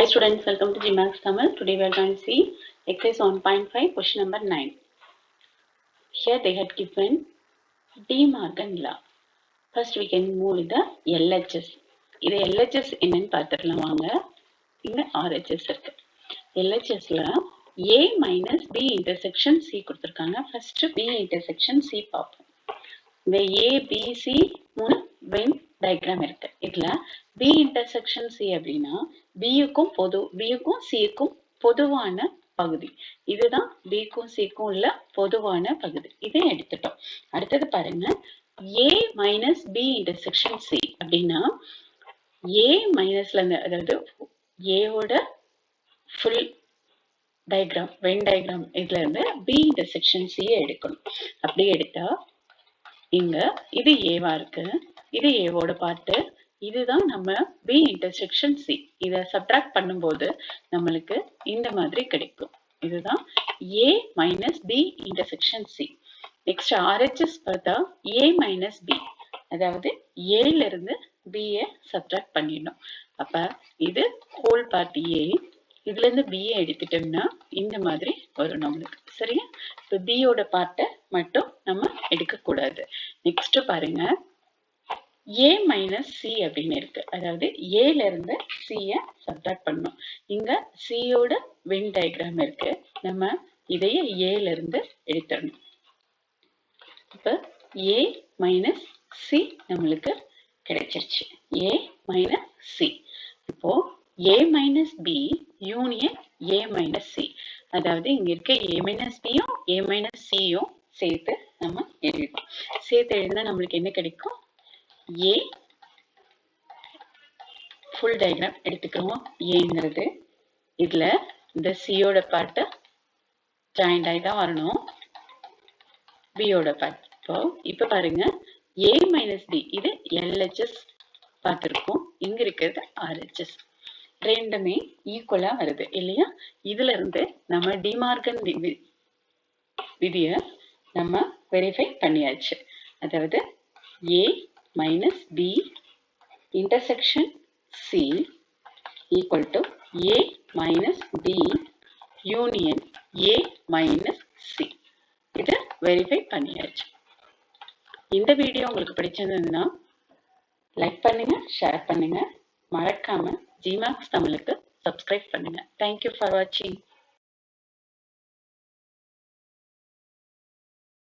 Hi students, welcome to GMAX Tamil. Today we are going to see exercise 1.5 question number 9. Here they had given De Morgan law. First we can move with the LHS. இது LHS என்னன்னு பார்த்துடலாம் வாங்க. இங்க RHS இருக்கு. LHSல A minus B intersection C கொடுத்திருக்காங்க. First B intersection C பார்ப்போம். இந்த A, B, C மூணு வென் டயக்ராம் இருக்கு. இதுல B intersection C அப்படின்னா Bக்கும் Cக்கும் பொதுவான பகுதி. இதுதான் Bக்கும் Cக்கும் உள்ள பொதுவான பகுதி. இதை எடுத்துட்டோம். அடுத்தது பாருங்க A minus B intersection C அப்படின்னா A minusல அதாவது A ஓட full டயக்ராம் வென் டயக்ராம் இதுல இருந்து B intersection C எடுக்கணும். அப்படி எடுத்தா இங்க இது ஏவா இருக்கு, இது ஏவோட பார்ட்டு, இதுதான் நம்ம B intersection C. இதை சப்ட்ராக்ட் பண்ணும்போது நம்மளுக்கு இந்த மாதிரி கிடைக்கும். இதுதான் A minus B intersection C. Next RHS பார்த்தா A minus B, அதாவது ஏல இருந்து B சப்ட்ராக்ட் பண்ணிடணும். அப்ப இது ஹோல் பார்ட் A, இதுல இருந்து B எடுத்துட்டோம்னா இந்த மாதிரி வரும் நம்மளுக்கு. சரியா? இப்போ B ஓட பார்ட்டை மட்டும் நம்ம எடுக்க கூடாது. நெக்ஸ்ட் பாருங்க A minus C அப்படின்னு இருக்கு, அதாவது ஏல இருந்து C சப்ட்ராக்ட் பண்ணணும். இங்க C ஓட வென் டயக்ராம் இருக்கு, நம்ம இதைய ஏல இருந்து எடுத்துடணும். இப்ப A minus C நம்மளுக்கு கிடைச்சிருச்சு. A minus C. இப்போ A minus B union A minus C, அதாவது இங்க இருக்க A minus B யும் A minus C யும் சேர்த்து நம்ம எழுதிட்டோம். சேர்த்து எழுதினா நம்மளுக்கு என்ன கிடைக்கும்? A ஃபுல் டயக்ராம் எடுத்துக்கிறோம். ஏங்கிறது இதுல இந்த C ஓட பார்ட் ஜாயிண்ட் ஆகி தான் வரணும், B ஓட பார்ட். இப்ப பாருங்க A minus B இது LHS பார்த்திருக்கோம், இங்க இருக்கிறது RHS. ரெண்டுமே ஈக்குவலா வருது இல்லையா? இதுல இருந்து நம்ம டிமார்கன் விதிய நம்ம வெரிஃபை பண்ணியாச்சு. அதாவது A minus B intersection C equal to A minus B union A minus C. இதை வெரிஃபை பண்ணியாச்சு. இந்த வீடியோ உங்களுக்கு பிடிச்சிருந்ததுன்னா லைக் பண்ணுங்க, ஷேர் பண்ணுங்க, மறக்காம GMAX தமிழுக்கு சப்ஸ்கிரைப் பண்ணுங்க. Thank you for watching.